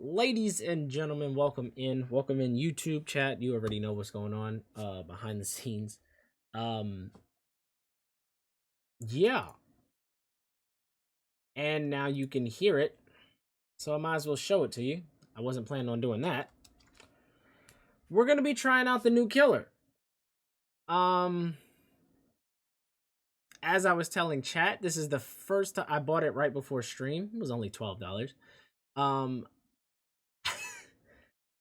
Ladies and gentlemen, welcome in. Welcome in YouTube chat. You already know what's going on behind the scenes. Um yeah. And now you can hear it. So I might as well show it to you. I wasn't planning on doing that. We're going to be trying out the new killer. As I was telling chat, this is the first time I bought it right before stream. It was only $12.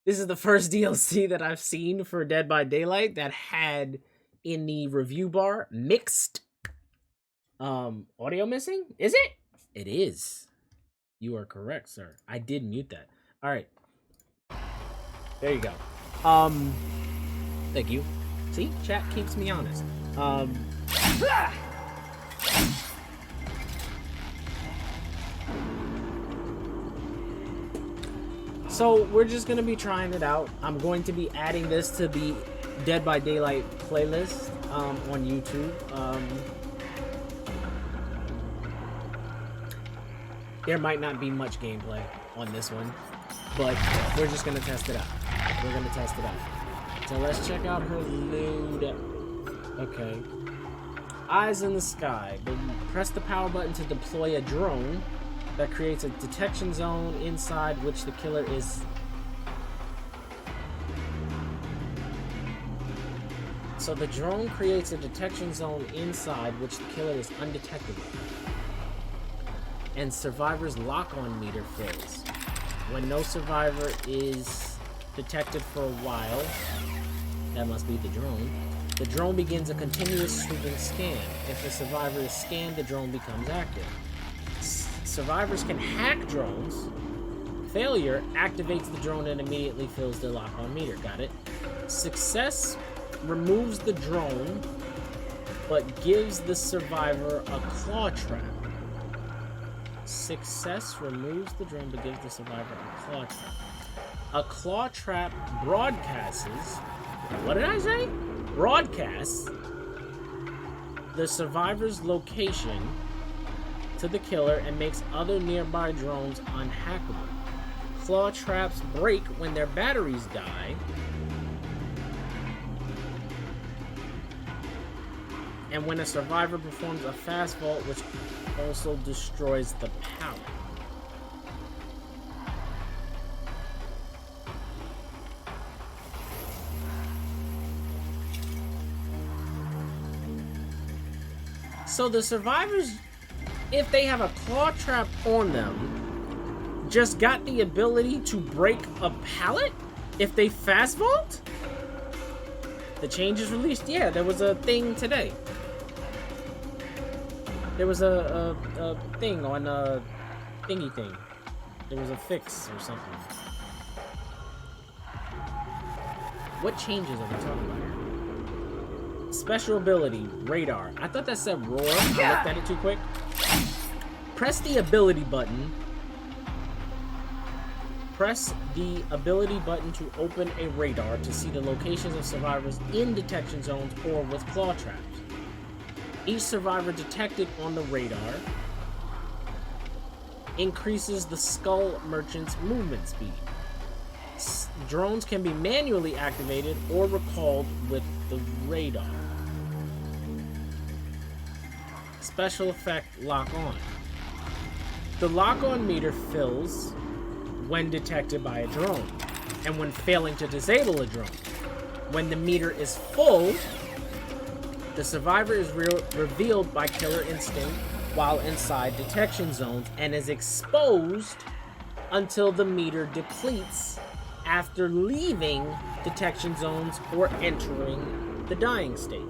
This is the first DLC that I've seen for Dead by Daylight that had in the review bar mixed audio missing. Is it? It is. You are correct, sir. I did mute that. All right. There you go. Thank you. See, chat keeps me honest. So we're just gonna be trying it out. I'm going to be adding this to the Dead by Daylight playlist on YouTube. There might not be much gameplay on this one, but we're just gonna test it out. We're gonna test it out. So let's check out her load. Okay. Eyes in the sky. Press the power button to deploy a drone that creates a detection zone inside which the killer is. So the drone creates a detection zone inside which the killer is undetectable. And survivor's lock-on meter fills. When no survivor is detected for a while, that must be the drone begins a continuous sweeping scan. If a survivor is scanned, the drone becomes active. Survivors can hack drones. Failure activates the drone and immediately fills the lock-on meter. Got it? Success removes the drone, but gives the survivor a claw trap. Success removes the drone, but gives the survivor a claw trap. A claw trap broadcasts. What did I say? Broadcasts the survivor's location to the killer and makes other nearby drones unhackable. Claw traps break when their batteries die, and when a survivor performs a fast vault, which also destroys the pallet. So the survivors, if they have a claw trap on them, just got the ability to break a pallet if they fast vault? The changes released? Yeah, there was a thing today. There was a thing on a thingy thing. There was a fix or something. What changes are we talking about here? Special ability, radar. I thought that said roar. I looked at it too quick. Press the ability button. Press the ability button to open a radar to see the locations of survivors in detection zones or with claw traps. Each survivor detected on the radar increases the skull merchant's movement speed. Drones can be manually activated or recalled with the radar. Special effect lock on. The lock-on meter fills when detected by a drone, and when failing to disable a drone. When the meter is full, the survivor is revealed by killer instinct while inside detection zones and is exposed until the meter depletes after leaving detection zones or entering the dying state.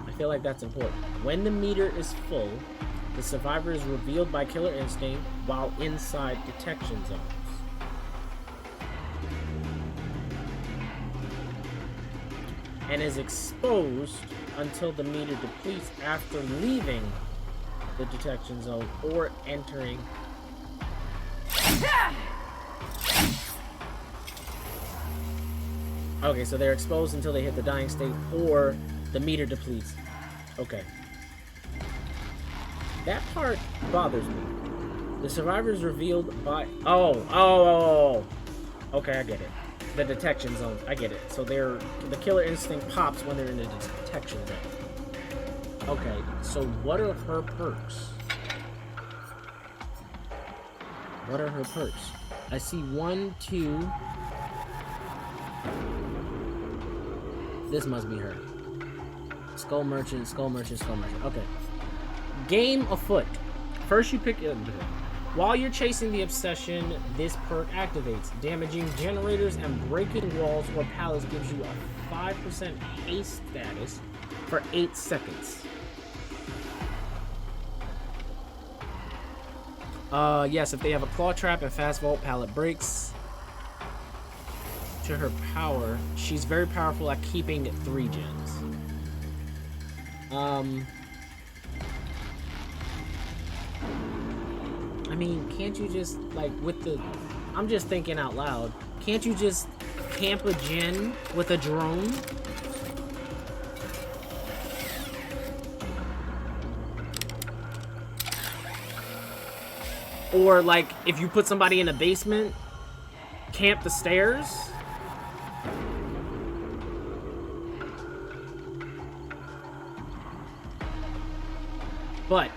I feel like that's important. When the meter is full, the survivor is revealed by killer instinct while inside detection zones. And is exposed until the meter depletes after leaving the detection zone or entering. Okay, so they're exposed until they hit the dying state or the meter depletes. Okay. That part bothers me. The survivor is revealed by... Oh. Okay, I get it. The detection zones. I get it. So the killer instinct pops when they're in the detection zone. Okay, so what are her perks? What are her perks? I see 1, 2. This must be her. Skull Merchant, Skull Merchant, Skull Merchant. Okay. Game afoot. First you pick... While you're chasing the obsession, this perk activates. Damaging generators and breaking walls or pallets gives you a 5% haste status for 8 seconds. Yes, if they have a claw trap and fast vault, pallet breaks. To her power, she's very powerful at keeping 3 gens. I mean, can't you just, like, with the... I'm just thinking out loud. Can't you just camp a gen with a drone? Or, like, if you put somebody in a basement, camp the stairs? But...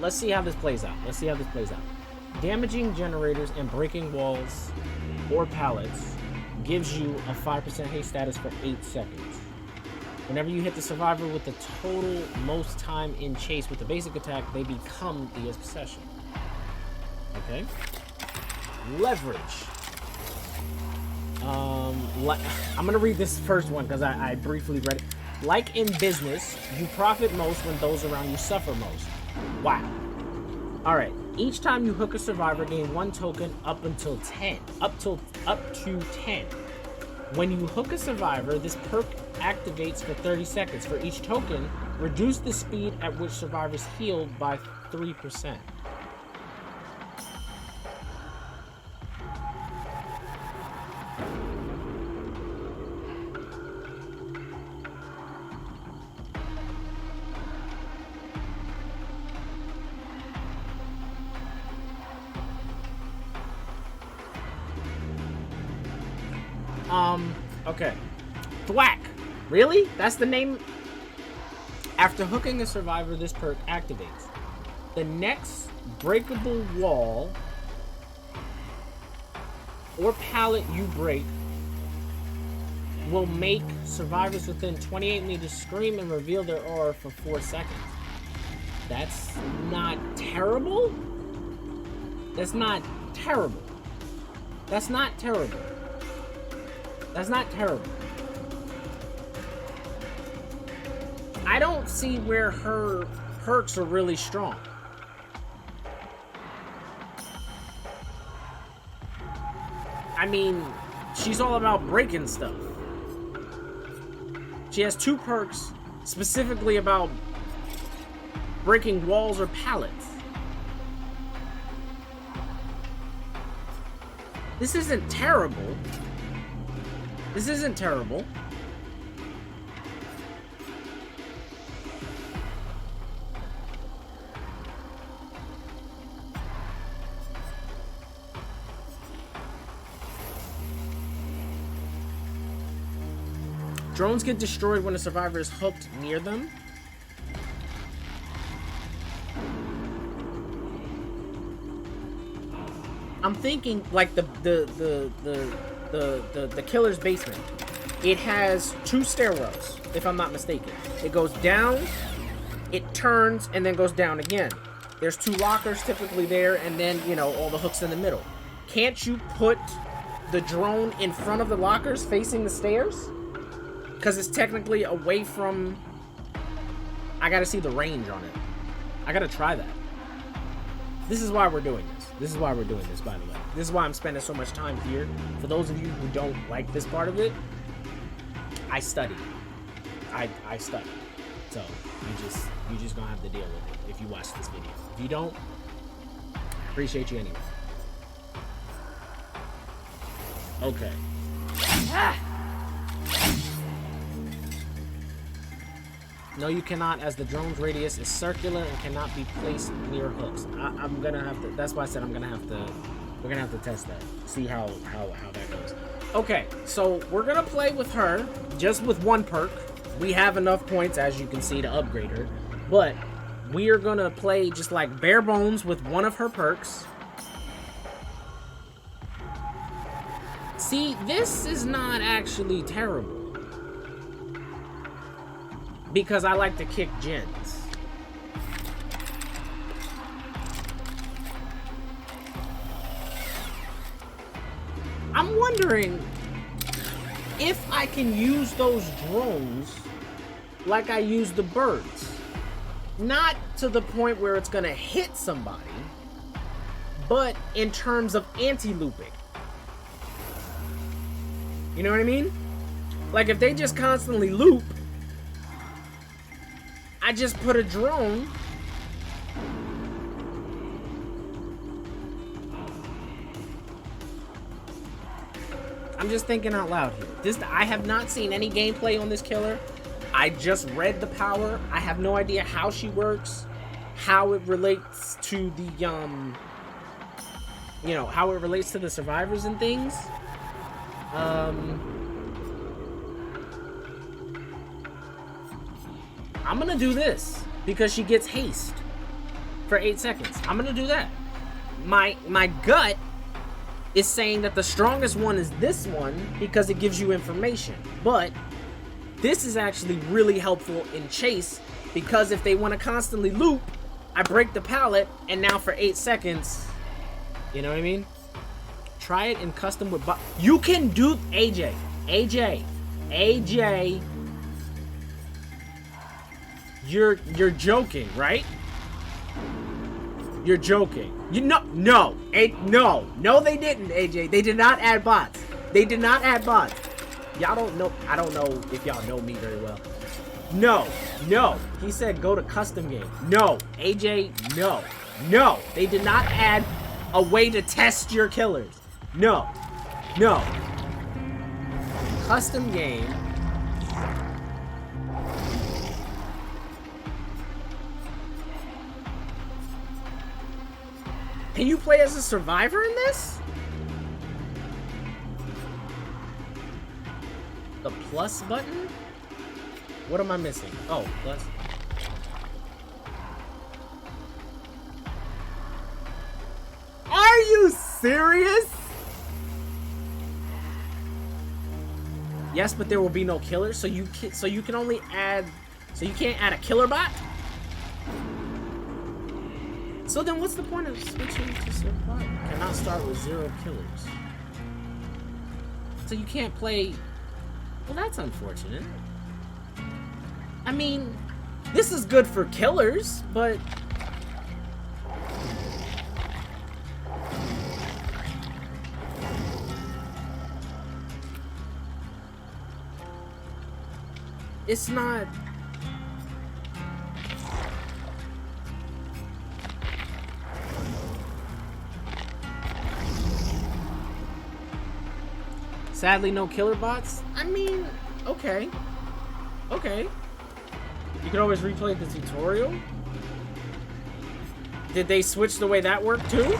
let's see how this plays out. Damaging generators and breaking walls or pallets gives you a 5% haste status for 8 seconds. Whenever you hit the survivor with the total most time in chase with the basic attack, they become the obsession. Okay. Leverage. I'm gonna read this first one because I briefly read it. Like in business, you profit most when those around you suffer most. Wow. Alright. Each time you hook a survivor, gain 1 token up to 10. When you hook a survivor, this perk activates for 30 seconds. For each token, reduce the speed at which survivors heal by 3%. Okay. Thwack. Really? That's the name? After hooking a survivor, this perk activates. The next breakable wall or pallet you break will make survivors within 28 meters scream and reveal their aura for 4 seconds. That's not terrible? That's not terrible. That's not terrible. That's not terrible. I don't see where her perks are really strong. I mean, she's all about breaking stuff. She has 2 perks specifically about breaking walls or pallets. This isn't terrible. This isn't terrible. Drones get destroyed when a survivor is hooked near them. I'm thinking like the killer's basement. It has 2 stairwells, if I'm not mistaken. It goes down, it turns, and then goes down again. There's 2 lockers typically there, and then, you know, all the hooks in the middle. Can't you put the drone in front of the lockers facing the stairs? Because it's technically away from... I gotta see the range on it. I gotta try that. This is why we're doing this. This is why we're doing this, by the way. This is why I'm spending so much time here. For those of you who don't like this part of it, I study. I study. So you just gonna have to deal with it if you watch this video. If you don't, appreciate you anyway. Okay. No, you cannot, as the drone's radius is circular and cannot be placed near hooks. I'm gonna have to. That's why I said I'm gonna have to. We're gonna have to test that. See how that goes. Okay, so we're gonna play with her just with one perk. We have enough points, as you can see, to upgrade her. But we are gonna play just like bare bones with one of her perks. See, this is not actually terrible. Because I like to kick gens. I'm wondering if I can use those drones like I use the birds. Not to the point where it's gonna hit somebody, but in terms of anti-looping. You know what I mean? Like if they just constantly loop, I just put a drone. I'm just thinking out loud here. I have not seen any gameplay on this killer. I just read the power. I have no idea how she works, how it relates to the you know, how it relates to the survivors and things. I'm gonna do this because she gets haste for 8 seconds. I'm gonna do that. My gut is saying that the strongest one is this one because it gives you information. But this is actually really helpful in chase because if they want to constantly loop, I break the pallet and now for 8 seconds, you know what I mean? Try it in custom with you can do AJ. You're joking, right? You're joking. No, they didn't, AJ. They did not add bots. They did not add bots. Y'all don't know. I don't know if y'all know me very well. No. He said go to custom game. No, AJ, no. They did not add a way to test your killers. No. Custom game. Can you play as a survivor in this? The plus button? What am I missing? Oh, plus. Are you serious? Yes, but there will be no killer, so you can only add, so you can't add a killer bot? So then what's the point of switching to survival? Cannot start with 0 killers. So you can't play. Well, that's unfortunate. I mean, this is good for killers, but it's not. Sadly, no killer bots. I mean, okay. You can always replay the tutorial. Did they switch the way that worked too?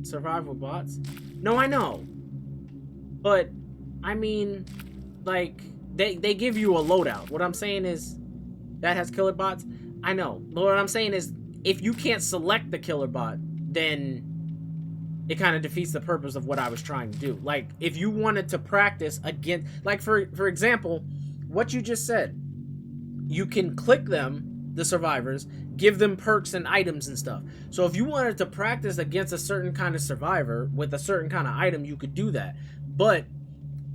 Survival bots? No, I know. But, I mean, like, they give you a loadout. What I'm saying is, that has killer bots? I know. But what I'm saying is, if you can't select the killer bot, then it kind of defeats the purpose of what I was trying to do. Like, if you wanted to practice against, like, for example, what you just said, you can click them, the survivors, give them perks and items and stuff. So if you wanted to practice against a certain kind of survivor with a certain kind of item, you could do that. But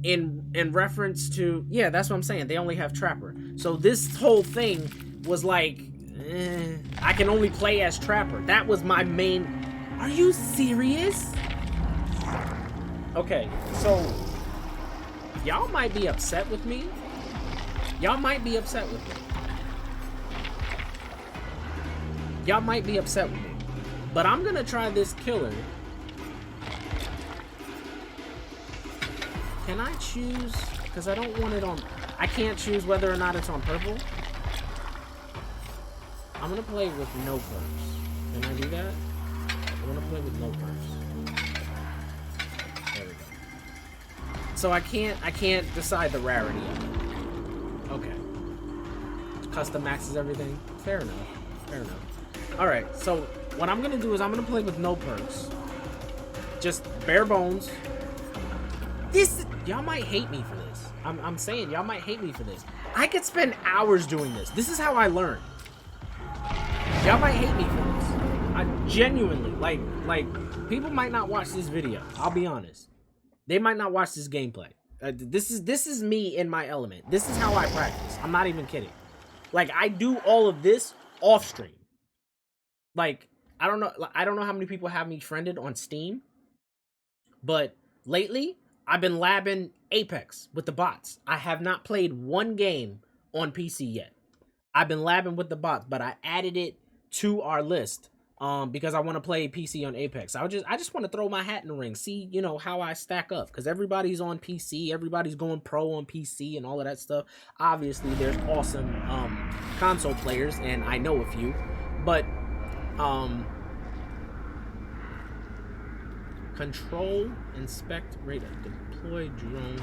in reference to, yeah, that's what I'm saying. They only have Trapper. So this whole thing was like, I can only play as Trapper. That was my main. Are you serious? Okay, so y'all might be upset with me. Y'all might be upset with me, but I'm gonna try this killer. Can I choose? Because I don't want it on... I can't choose whether or not it's on purple. I'm gonna play with no perks. Can I do that? I wanna play with no perks. There we go. So I can't decide the rarity of it. Okay. Custom maxes everything. Fair enough. Fair enough. Alright, so what I'm gonna do is I'm gonna play with no perks. Just bare bones. This... Y'all might hate me for this. I'm saying, y'all might hate me for this. I could spend hours doing this. This is how I learn. Y'all might hate me for this. I genuinely, like, people might not watch this video. I'll be honest. They might not watch this gameplay. This is me in my element. This is how I practice. I'm not even kidding. Like, I do all of this off stream. Like, I don't know how many people have me friended on Steam, but lately I've been labbing Apex with the bots. I have not played one game on PC yet. I've been labbing with the bots, but I added it to our list because I want to play PC on Apex. I just want to throw my hat in the ring, see, you know, how I stack up, because everybody's on PC, everybody's going pro on PC and all of that stuff. Obviously, there's awesome console players, and I know a few, but control, inspect, radar, deploy drone.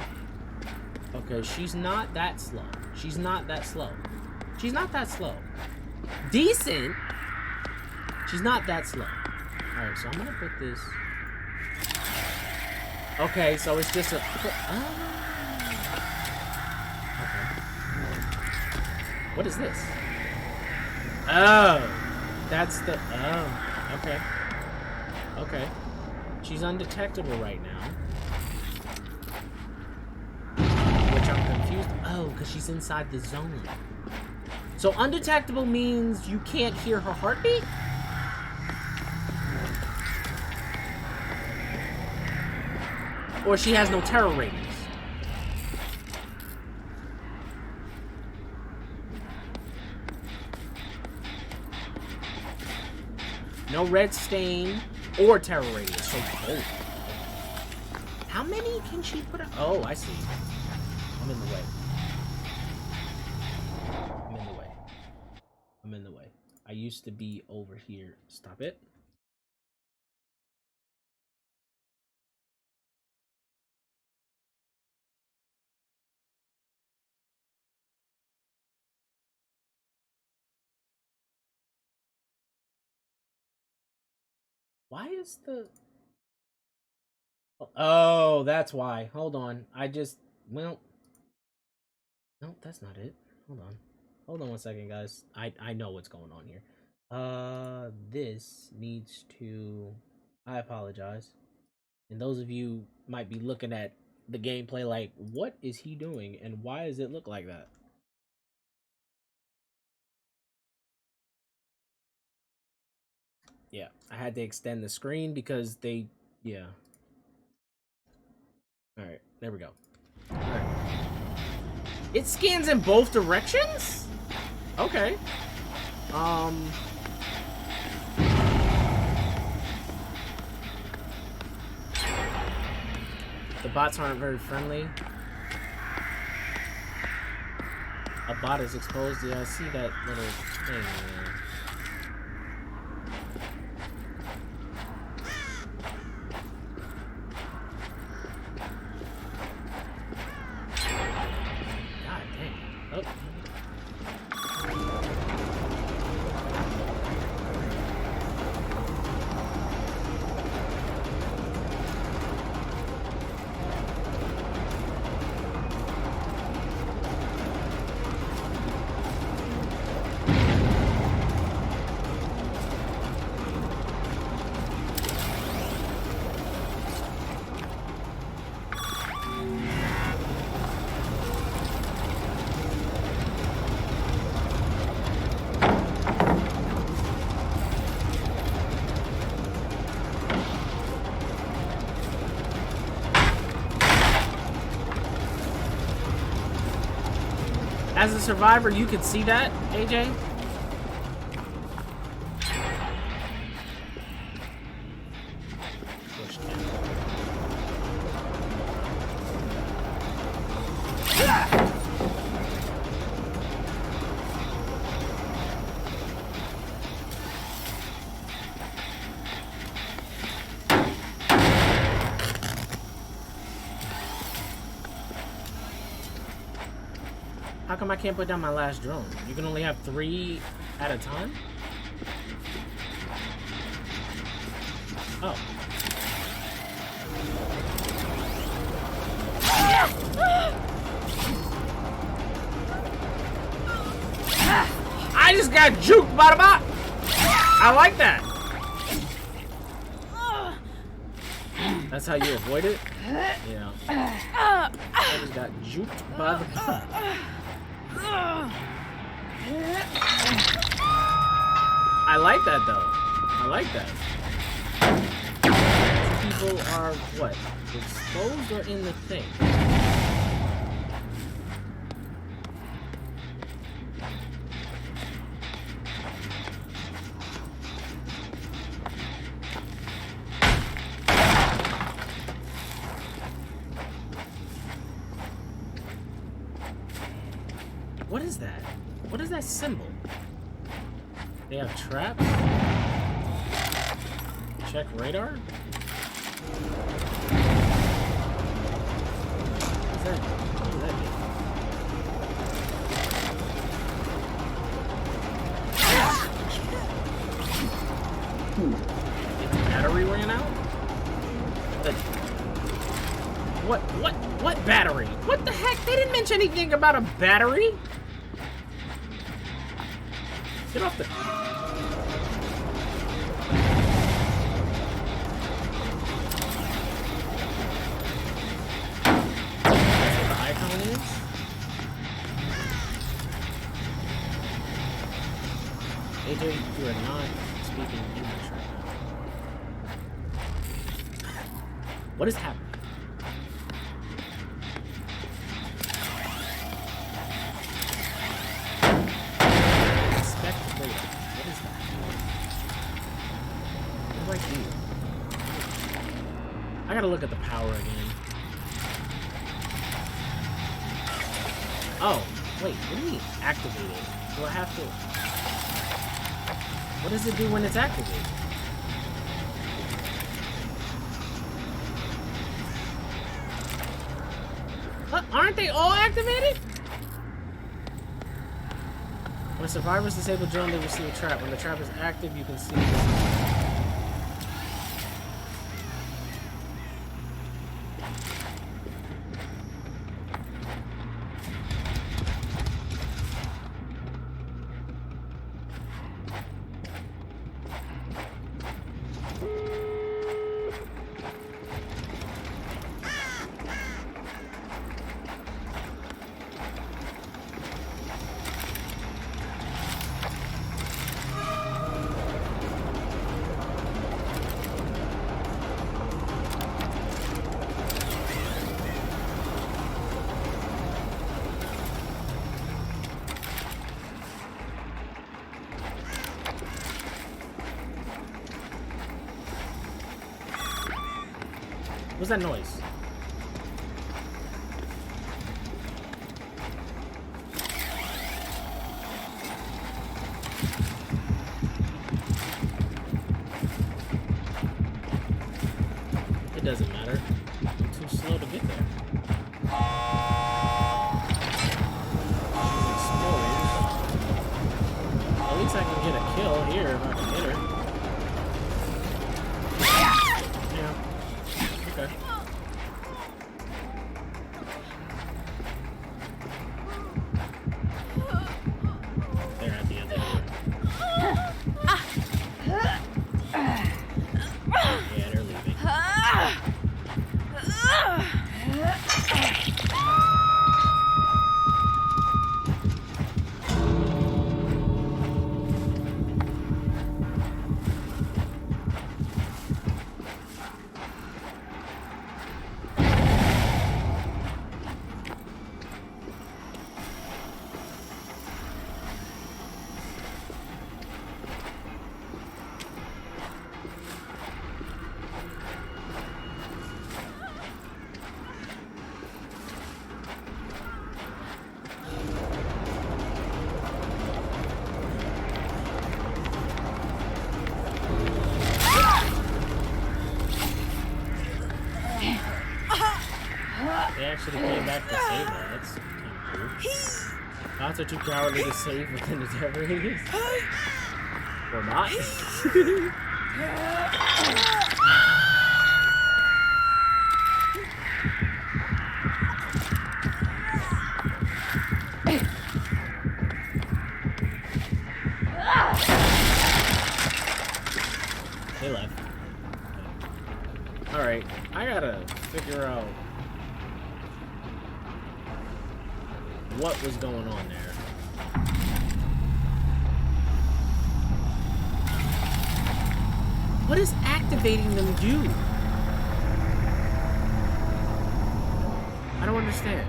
Okay, she's not that slow. She's not that slow. She's not that slow. Decent. She's not that slow. Alright, so I'm gonna put this. Okay, so it's just a... Oh. Okay. What is this? Oh. That's the... Oh. Okay. Okay. She's undetectable right now. Which I'm confused. Oh, because she's inside the zone. So undetectable means you can't hear her heartbeat? Or she has no terror ratings. No red stain or terror ratings. So cold. How many can she put up? Oh, I see. I'm in the way. I'm in the way. I'm in the way. I used to be over here. Stop it. Why is the... Oh, that's why. Hold on. I just... Well... No, that's not it. Hold on. Hold on one second, guys. I know what's going on here. This needs to... I apologize. And those of you might be looking at the gameplay like, what is he doing? And why does it look like that? Yeah, I had to extend the screen because they... Yeah. Alright, there we go. Alright. It scans in both directions? Okay. The bots aren't very friendly. A bot is exposed. Yeah, I see that little thing, man. As a survivor, you could see that, AJ? How come I can't put down my last drone? You can only have 3 at a time? Oh. I just got juked by the bot! I like that! That's how you avoid it? Yeah. I just got juked by the bot. I like that though. I like that. People are what? Exposed or in the thing? What is that? What is that symbol? They have traps? Check radar? What is that? What does that mean? Its battery ran out? What battery? What the heck? They didn't mention anything about a battery. Get off the... That's what the icon is? AJ, you are not speaking English right now. What is happening? I gotta look at the power again. Oh, wait, what do you mean activated? Do I have to... What does it do when it's activated? Aren't they all activated? When survivors disable drone, they receive a trap. When the trap is active, you can see... What's that noise? It doesn't matter. I'm too slow to get there. She's exposed. At least I can get a kill here if I can hit her. Okay. They're at the end of it. Yeah, they're leaving. They actually came back to save her. That's kind of cool. Bots are too cowardly to save within the terror radius. Or not. They left. Alright, I gotta figure out what was going on there. What is activating them do? I don't understand.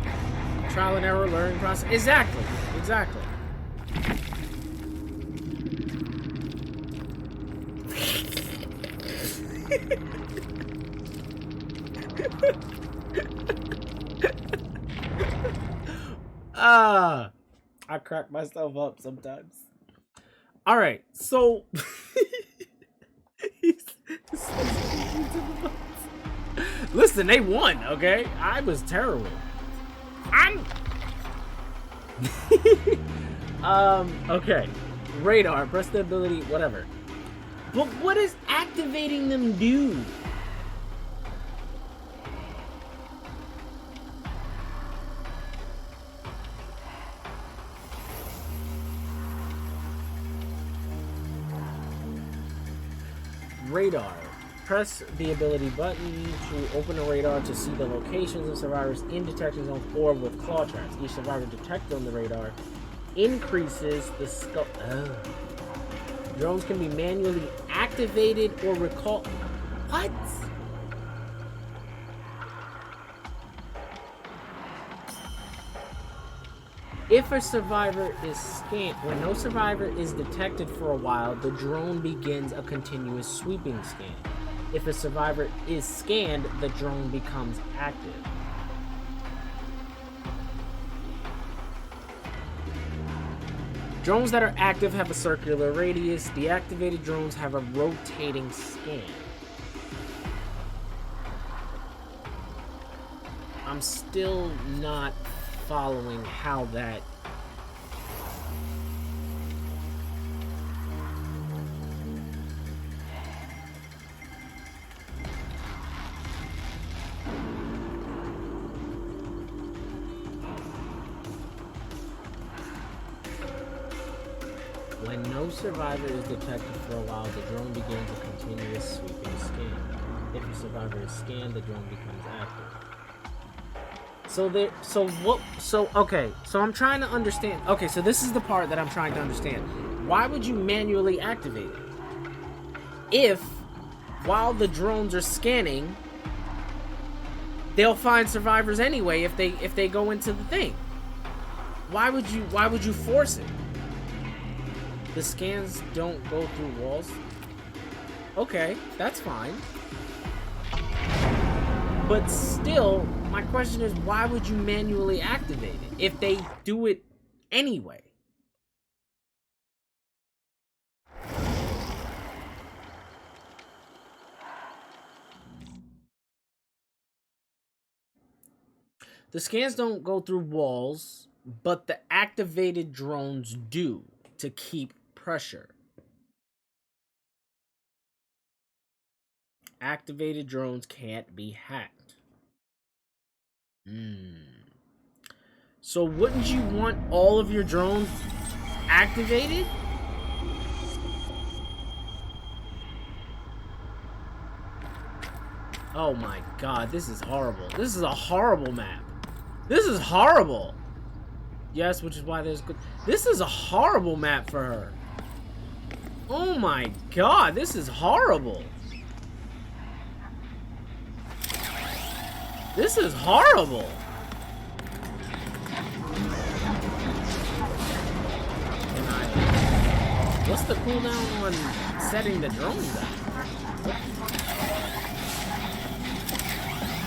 Trial and error, learning process. Exactly. Exactly. I crack myself up sometimes. All right, so listen, they won. Okay, I was terrible. Okay, radar, press the ability, whatever. But what is activating them do? Radar. Press the ability button to open a radar to see the locations of survivors in detection zones or with claw traps. Each survivor detected on the radar increases the scope. Drones can be manually activated or recalled. What? If a survivor is scanned, when no survivor is detected for a while, the drone begins a continuous sweeping scan. If a survivor is scanned, the drone becomes active. Drones that are active have a circular radius. Deactivated drones have a rotating scan. I'm still not following how that... When no survivor is detected for a while, the drone begins a continuous sweeping scan. If a survivor is scanned, the drone becomes active. Okay, so I'm trying to understand. Okay, so this is the part that I'm trying to understand. Why would you manually activate it? If, while the drones are scanning, they'll find survivors anyway if they go into the thing. Why would you force it? The scans don't go through walls. Okay, that's fine. But still, my question is, why would you manually activate it if they do it anyway? The scans don't go through walls, but the activated drones do to keep pressure. Activated drones can't be hacked. So wouldn't you want all of your drones activated? Oh my god, this is horrible. This is a horrible map. This is horrible. Yes, which is why there's good. This is a horrible map for her. Oh my god, this is horrible. This is horrible. What's the cooldown on setting the drones at?